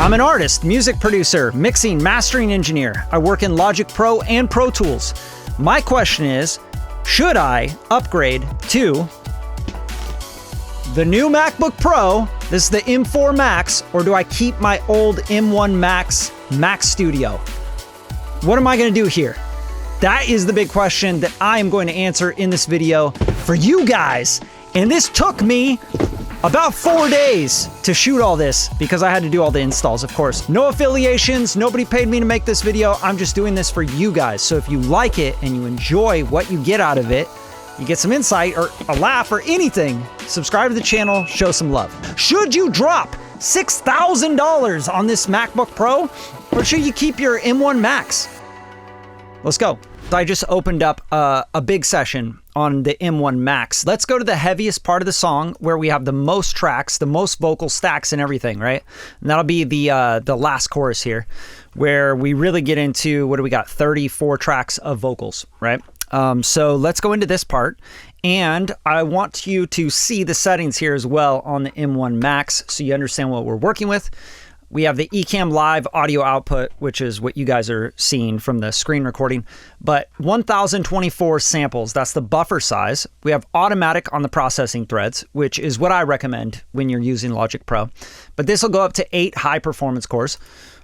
I'm an artist, music producer, mixing, mastering engineer. I work in Logic Pro and Pro Tools. My question is, should I upgrade to the new MacBook Pro? This is the M4 Max, or do I keep my old M1 Max Mac Studio? What am I going to do here? That is the big question that I am going to answer in this video for you guys. And this took me about 4 days to shoot all this because I had to do all the installs, of course. No affiliations, nobody paid me to make this video. I'm just doing this for you guys. So if you like it and you enjoy what you get out of it, you get some insight or a laugh or anything, subscribe to the channel, show some love. Should you drop $6,000 on this MacBook Pro, or should you keep your M1 Max? Let's go. I just opened up a big session on the M1 Max. Let's go to the heaviest part of the song where we have the most tracks, the most vocal stacks and everything, right? And that'll be the last chorus here, where we really get into, what do we got? 34 tracks of vocals, right? So let's go into this part, and I want you to see the settings here as well on the M1 Max so you understand what we're working with. We have the Ecamm Live audio output, which is what you guys are seeing from the screen recording, but 1024 samples, that's the buffer size. We have automatic on the processing threads, which is what I recommend when you're using Logic Pro. But this will go up to 8 high performance cores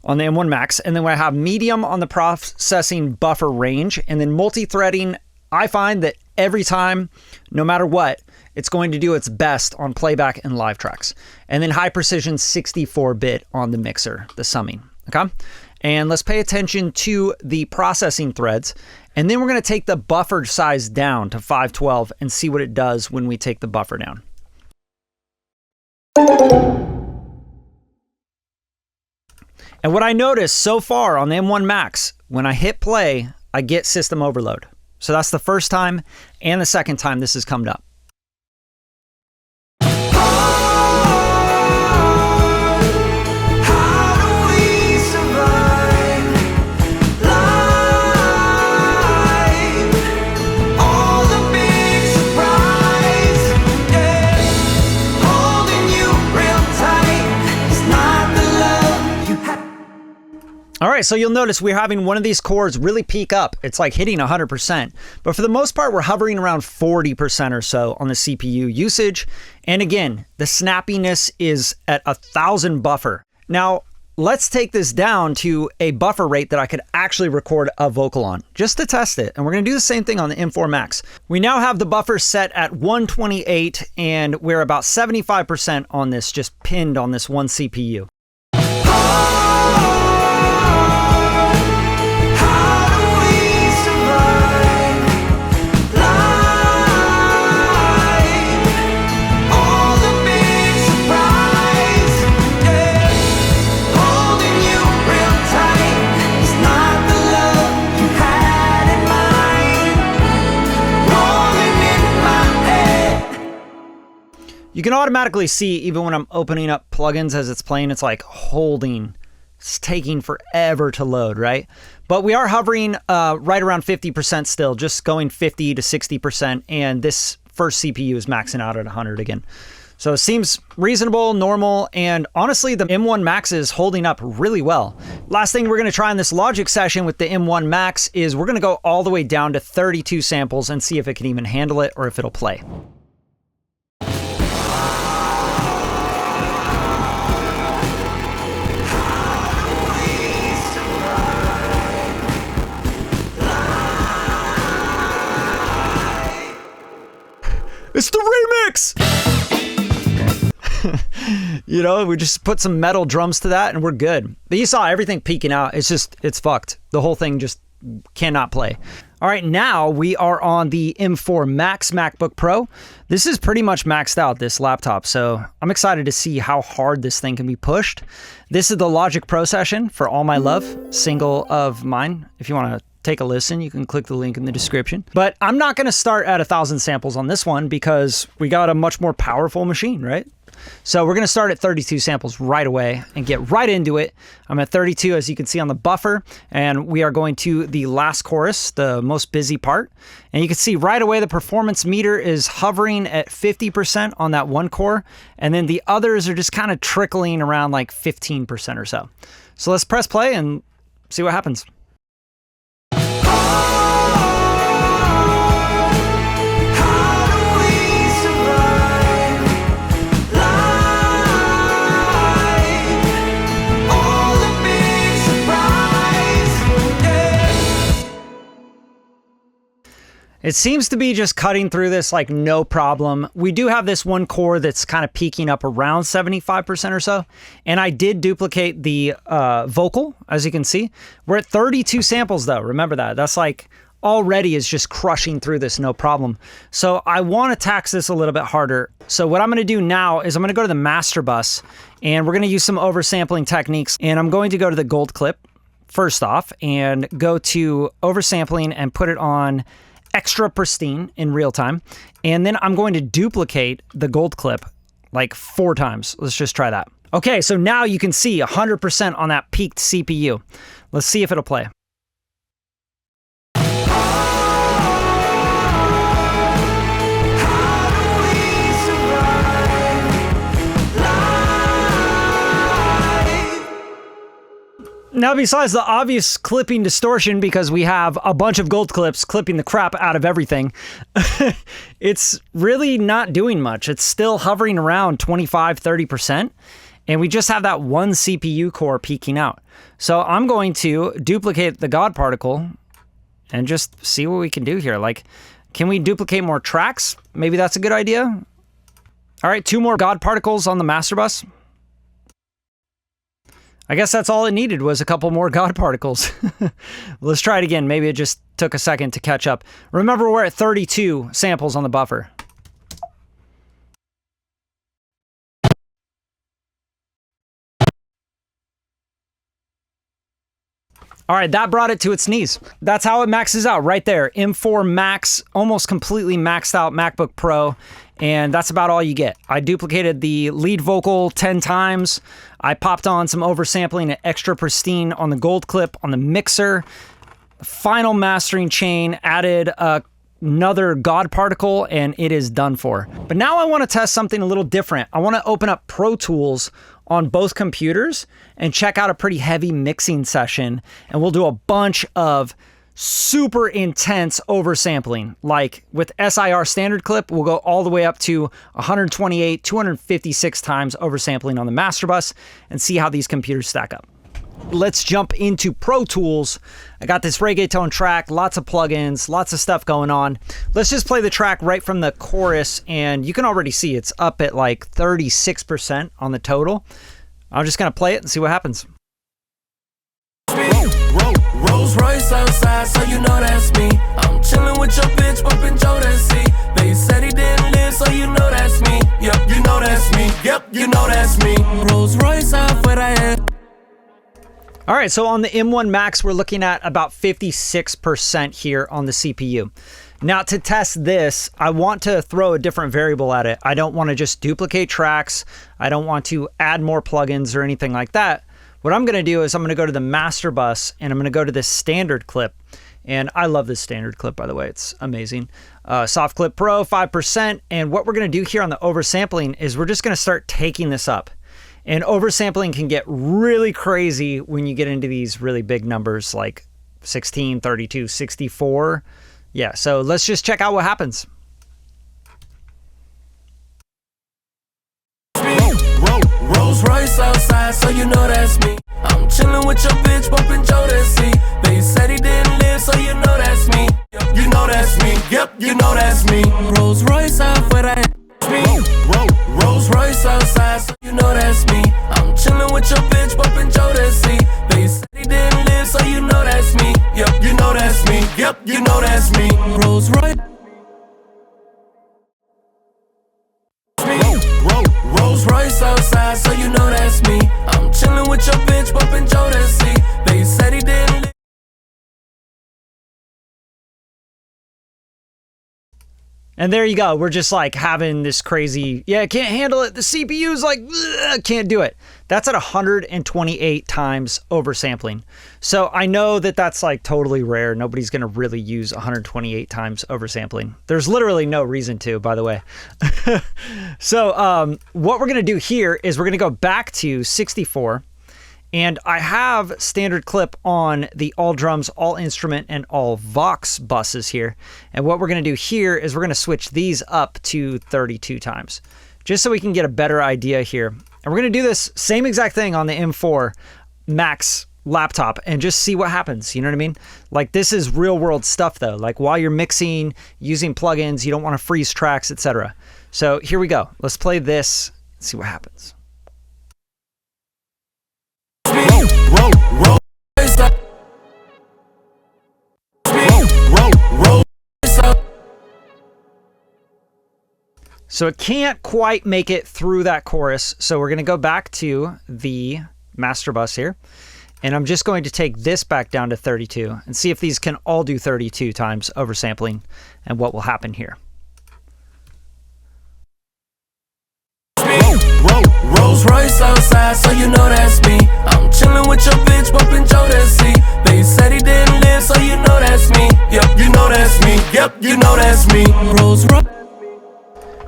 on the M1 Max. And then we have medium on the processing buffer range, and then multi-threading. I find that every time, no matter what, it's going to do its best on playback and live tracks. And then high precision 64-bit on the mixer, the summing, okay? And let's pay attention to the processing threads. And then we're gonna take the buffer size down to 512 and see what it does when we take the buffer down. And what I noticed so far on the M1 Max, when I hit play, I get system overload. So that's the first time and the second time this has come up. All right, so you'll notice we're having one of these chords really peak up. It's like hitting 100%. But for the most part, we're hovering around 40% or so on the CPU usage. And again, the snappiness is at 1,000 buffer. Now, let's take this down to a buffer rate that I could actually record a vocal on, just to test it. And we're gonna do the same thing on the M4 Max. We now have the buffer set at 128, and we're about 75% on this, just pinned on this one CPU. You can automatically see, even when I'm opening up plugins as it's playing, it's like holding, it's taking forever to load, right? But we are hovering right around 50% still, just going 50 to 60%, and this first CPU is maxing out at 100 again. So it seems reasonable, normal, and honestly, the M1 Max is holding up really well. Last thing we're gonna try in this Logic session with the M1 Max is we're gonna go all the way down to 32 samples and see if it can even handle it or if it'll play. It's the remix! You know, we just put some metal drums to that and we're good. But you saw everything peaking out. It's fucked. The whole thing just cannot play. All right, now we are on the M4 Max MacBook Pro. This is pretty much maxed out, this laptop, so I'm excited to see how hard this thing can be pushed. This is the Logic Pro session for All My Love, single of mine. If you want to take a listen, you can click the link in the description. But I'm not going to start at 1,000 samples on this one because we got a much more powerful machine, right? So we're gonna start at 32 samples right away and get right into it. I'm at 32, as you can see on the buffer, and we are going to the last chorus, the most busy part. And you can see right away the performance meter is hovering at 50% on that one core, and then the others are just kind of trickling around like 15% or so. So let's press play and see what happens. It seems to be just cutting through this like no problem. We do have this one core that's kind of peaking up around 75% or so. And I did duplicate the vocal, as you can see. We're at 32 samples though, remember that. That's like already is just crushing through this no problem. So I want to tax this a little bit harder. So what I'm going to do now is I'm going to go to the master bus and we're going to use some oversampling techniques. And I'm going to go to the gold clip first off and go to oversampling and put it on extra pristine in real time. And then I'm going to duplicate the gold clip like 4 times. Let's just try that. Okay, so now you can see 100% on that peaked CPU. Let's see if it'll play. Now, besides the obvious clipping distortion, because we have a bunch of gold clips clipping the crap out of everything, it's really not doing much. It's still hovering around 25–30%, and we just have that one CPU core peaking out. So I'm going to duplicate the God particle and just see what we can do here. Like, can we duplicate more tracks? Maybe that's a good idea. All right, 2 more God particles on the master bus. I guess that's all it needed was a couple more God particles. Let's try it again. Maybe it just took a second to catch up. Remember, we're at 32 samples on the buffer. All right, that brought it to its knees. That's how it maxes out right there. M4 Max, almost completely maxed out MacBook Pro, and that's about all you get. I duplicated the lead vocal 10 times. I popped on some oversampling at extra pristine on the gold clip on the mixer. Final mastering chain, added another God particle, and it is done for. But now I want to test something a little different. I want to open up Pro Tools on both computers and check out a pretty heavy mixing session, and we'll do a bunch of super intense oversampling. Like with SIR standard clip, we'll go all the way up to 128, 256 times oversampling on the master bus and see how these computers stack up. Let's jump into Pro Tools. I got this reggaeton track, lots of plugins, lots of stuff going on. Let's just play the track right from the chorus, and you can already see it's up at like 36% on the total. I'm just gonna play it and see what happens. Rolls Royce outside, so you know that's me. I'm chilling with your bitch, bumping Jodeci. They said he didn't live, so you know that's me. Yep, you know that's me. Yep, you know that's me. Rolls Royce off where I am. All right, so on the M1 Max, we're looking at about 56% here on the CPU. Now, to test this, I want to throw a different variable at it. I don't want to just duplicate tracks. I don't want to add more plugins or anything like that. What I'm going to do is I'm going to go to the master bus and I'm going to go to this standard clip. And I love this standard clip, by the way. It's amazing. Soft Clip Pro, 5%. And what we're going to do here on the oversampling is we're just going to start taking this up. And oversampling can get really crazy when you get into these really big numbers like 16, 32, 64. Yeah, so let's just check out what happens. Rolls Royce outside, so you know that's me. I'm chilling with your bitch, bumping Jodeci. They said he didn't live, so you know that's me. Yep, you know that's me. Yep, you know that's me. Rolls Royce out for that. Rolls Royce outside, so you know that's me. I'm chilling with your bitch, bumping Jodeci. They said he didn't live, so you know that's me. Yep, you know that's me. Yep, you know that's me. Rolls Royce. Rolls Royce outside, so you know that's me. I'm chilling with your bitch, bumping Jodeci. They said he didn't live. And there you go. We're just like having this crazy, yeah, I can't handle it. The CPU's like, can't do it. That's at 128 times oversampling. So I know that that's like totally rare. Nobody's going to really use 128 times oversampling. There's literally no reason to, by the way. So what we're going to do here is we're going to go back to 64. And I have standard clip on the all drums, all instrument, and all Vox buses here. And what we're going to do here is we're going to switch these up to 32 times, just so we can get a better idea here. And we're going to do this same exact thing on the M4 Max laptop and just see what happens. You know what I mean? Like, this is real world stuff though. Like, while you're mixing, using plugins, you don't want to freeze tracks, etc. So here we go. Let's play this and see what happens. So it can't quite make it through that chorus. So we're going to go back to the master bus here. And I'm just going to take this back down to 32 and see if these can all do 32 times oversampling and what will happen here. Rolls Royce outside, so you know that's me. I'm chilling with your bitch, bumping Jodeci. They said he didn't live, so you know that's me. Yep, you know that's me. Yep, you know that's me. Rolls Royce.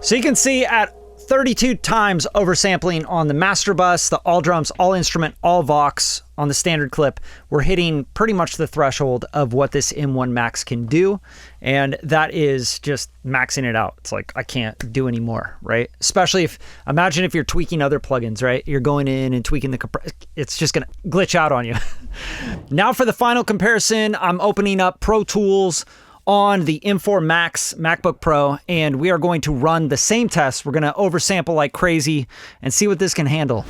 So you can see at 32 times oversampling on the master bus, the all drums, all instrument, all Vox on the standard clip, we're hitting pretty much the threshold of what this M1 Max can do. And that is just maxing it out. It's like, I can't do any more, right? Especially if, imagine if you're tweaking other plugins, right? You're going in and tweaking the compressor. It's just going to glitch out on you. Now for the final comparison, I'm opening up Pro Tools on the M4 Max MacBook Pro, and we are going to run the same test. We're going to oversample like crazy and see what this can handle.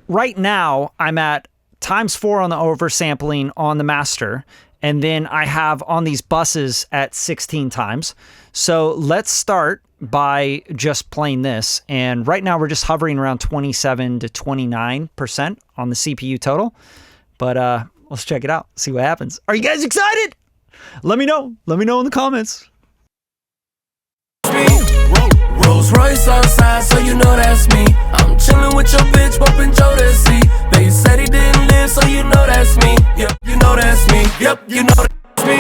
Right now, I'm at ×4 on the oversampling on the master, and then I have on these buses at 16 times. So let's start by just playing this. And right now we're just hovering around 27 to 29% on the CPU total. But let's check it out, see what happens. Are you guys excited? Let me know. Let me know in the comments. Rolls Royce outside, so you know that's me. I'm chilling with your bitch, bumping Jodeci. They said he didn't live, so you know that's me. Yep, you know that's me. Yep, you know that's me.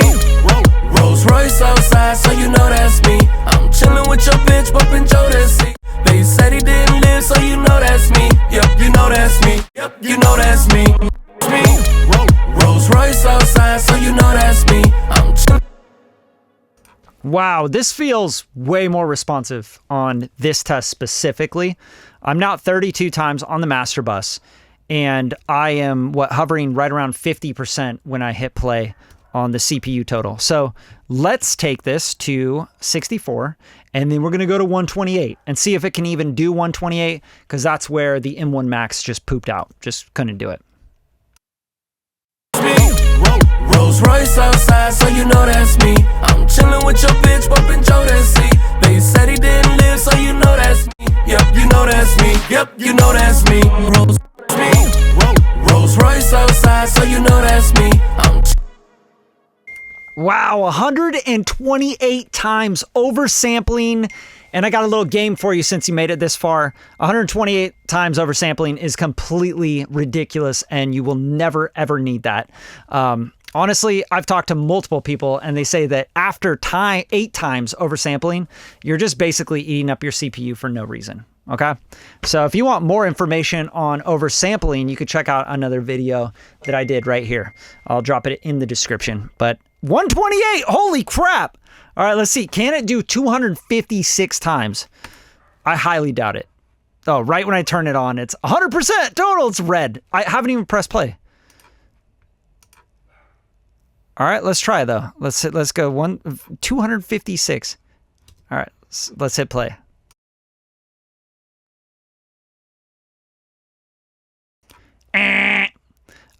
Rolls Royce outside, so you know that's me. I'm chilling with your bitch, bumping Jodeci. They said he didn't live, so you know that's me. Yep, you know that's me. Yep, you know that's me. Rolls Royce outside, so you know that's me. I'm chilling. Wow, this feels way more responsive on this test specifically. I'm now at 32 times on the master bus, and I am hovering right around 50% when I hit play on the CPU total. So let's take this to 64, and then we're going to go to 128 and see if it can even do 128, because that's where the M1 Max just pooped out. Just couldn't do it. Rolls Royce outside, so you know that's me. I'm chilling with your bitch, bumping Jodeci. They said he didn't live, so you know that's me. Yep, you know that's me. Yep, you know that's me. Rolls Royce outside, so you know that's me. Wow, 128 times oversampling. And I got a little game for you since you made it this far. 128 times oversampling is completely ridiculous, and you will never, ever need that. Honestly, I've talked to multiple people, and they say that after 8 times oversampling, you're just basically eating up your CPU for no reason. Okay? So if you want more information on oversampling, you could check out another video that I did right here. I'll drop it in the description. But 128, holy crap! All right, let's see. Can it do 256 times? I highly doubt it. Oh, right when I turn it on, it's 100% total. It's red. I haven't even pressed play. All right, let's try though. Let's go 256. All right, let's hit play.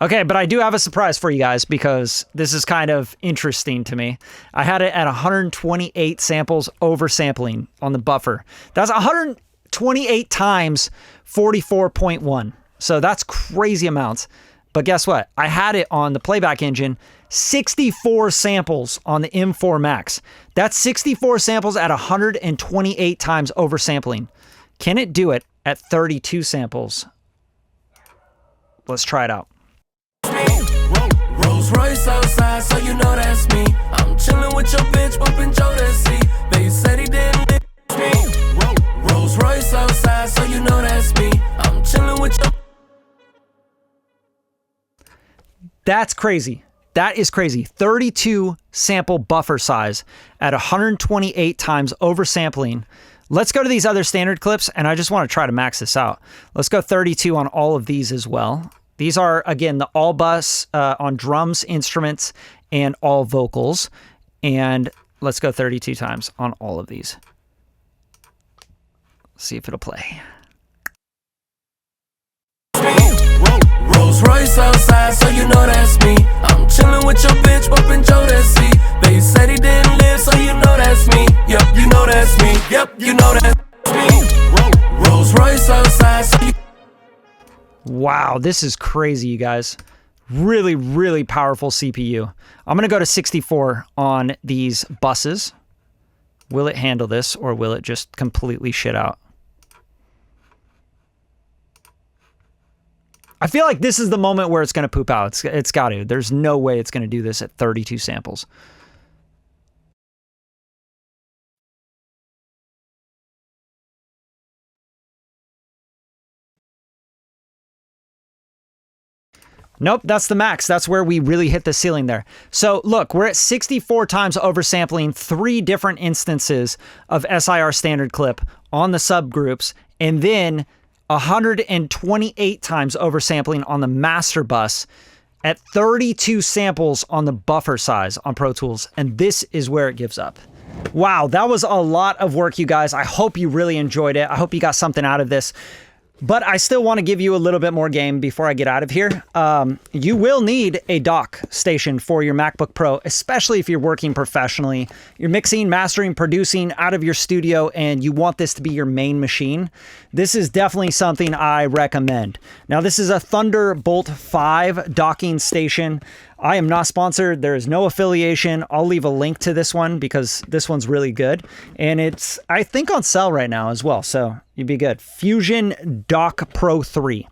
Okay, but I do have a surprise for you guys because this is kind of interesting to me. I had it at 128 samples oversampling on the buffer. That's 128 times 44.1. So that's crazy amounts. But guess what? I had it on the playback engine, 64 samples on the M4 Max. That's 64 samples at 128 times oversampling. Can it do it at 32 samples? Let's try it out. Rolls Royce outside, so you know that's me. I'm chilling with your bitch, bumping Jodeci. They said he didn't live me. Rolls Royce outside, so you know that's me. I'm chilling with your. That's crazy. That is crazy. 32 sample buffer size at 128 times oversampling. Let's go to these other standard clips, and I just want to try to max this out. Let's go 32 on all of these as well. These are, again, the all bus on drums, instruments, and all vocals. And let's go 32 times on all of these. See if it'll play. Rolls Royce outside, so you know that's me. I'm chilling with your bitch, bumping Jodeci. They said he didn't live, so you know that's me. Yep, you know that's me. Yep, you know that's me. Rolls Royce outside, so you. Wow, this is crazy, you guys. Really, really powerful CPU. I'm going to go to 64 on these buses. Will it handle this, or will it just completely shit out? I feel like this is the moment where it's going to poop out. It's got to. There's no way it's going to do this at 32 samples. Nope, that's the max. That's where we really hit the ceiling there. So look, we're at 64 times oversampling, 3 different instances of SIR standard clip on the subgroups, and then 128 times oversampling on the master bus at 32 samples on the buffer size on Pro Tools. And this is where it gives up. Wow, that was a lot of work, you guys. I hope you really enjoyed it. I hope you got something out of this. But I still want to give you a little bit more game before I get out of here. You will need a dock station for your MacBook Pro, especially if you're working professionally. You're mixing, mastering, producing out of your studio, and you want this to be your main machine. This is definitely something I recommend. Now, this is a Thunderbolt 5 docking station. I am not sponsored. There is no affiliation. I'll leave a link to this one because this one's really good. And it's, I think, on sale right now as well. So you'd be good. Fusion Dock Pro 3.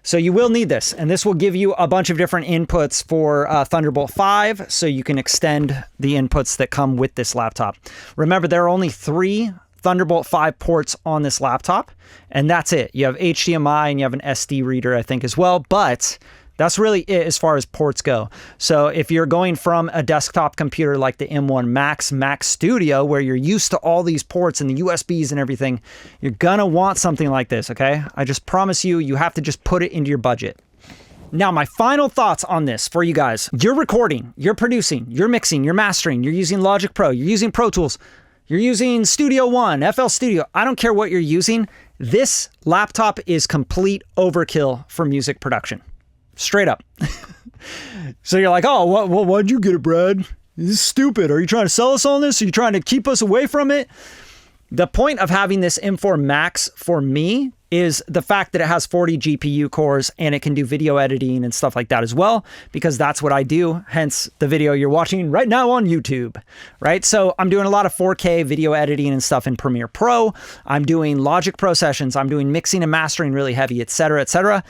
So you will need this. And this will give you a bunch of different inputs for Thunderbolt 5. So you can extend the inputs that come with this laptop. Remember, there are only 3 Thunderbolt 5 ports on this laptop. And that's it. You have HDMI and you have an SD reader, I think, as well. But that's really it as far as ports go. So if you're going from a desktop computer like the M1 Max Mac Studio, where you're used to all these ports and the USBs and everything, you're gonna want something like this, okay? I just promise you, you have to just put it into your budget. Now, my final thoughts on this for you guys. You're recording, you're producing, you're mixing, you're mastering, you're using Logic Pro, you're using Pro Tools, you're using Studio One, FL Studio. I don't care what you're using. This laptop is complete overkill for music production. Straight up. So you're like, oh, why'd you get it, Brad? This is stupid. Are you trying to sell us on this? Are you trying to keep us away from it? The point of having this M4 Max for me is the fact that it has 40 GPU cores and it can do video editing and stuff like that as well, because that's what I do. Hence the video you're watching right now on YouTube, right? So I'm doing a lot of 4K video editing and stuff in Premiere Pro. I'm doing Logic Pro sessions. I'm doing mixing and mastering really heavy, etc., etc.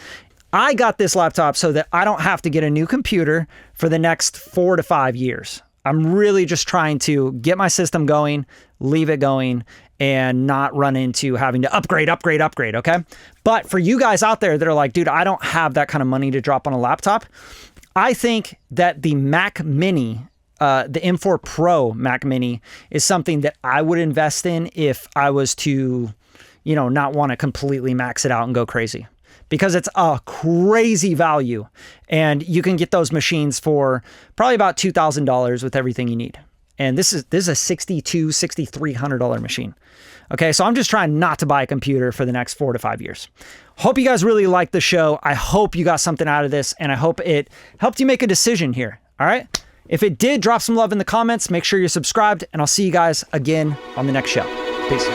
I got this laptop so that I don't have to get a new computer for the next 4 to 5 years. I'm really just trying to get my system going, leave it going, and not run into having to upgrade, okay? But for you guys out there that are like, dude, I don't have that kind of money to drop on a laptop, I think that the Mac Mini, the M4 Pro Mac Mini, is something that I would invest in if I was to, you know, not want to completely max it out and go crazy. Because it's a crazy value, and you can get those machines for probably about $2,000 with everything you need. And this is a $6,200, $6,300 machine. Okay, so I'm just trying not to buy a computer for the next 4 to 5 years. Hope you guys really liked the show. I hope you got something out of this, and I hope it helped you make a decision here. All right? If it did, drop some love in the comments. Make sure you're subscribed, and I'll see you guys again on the next show. Peace.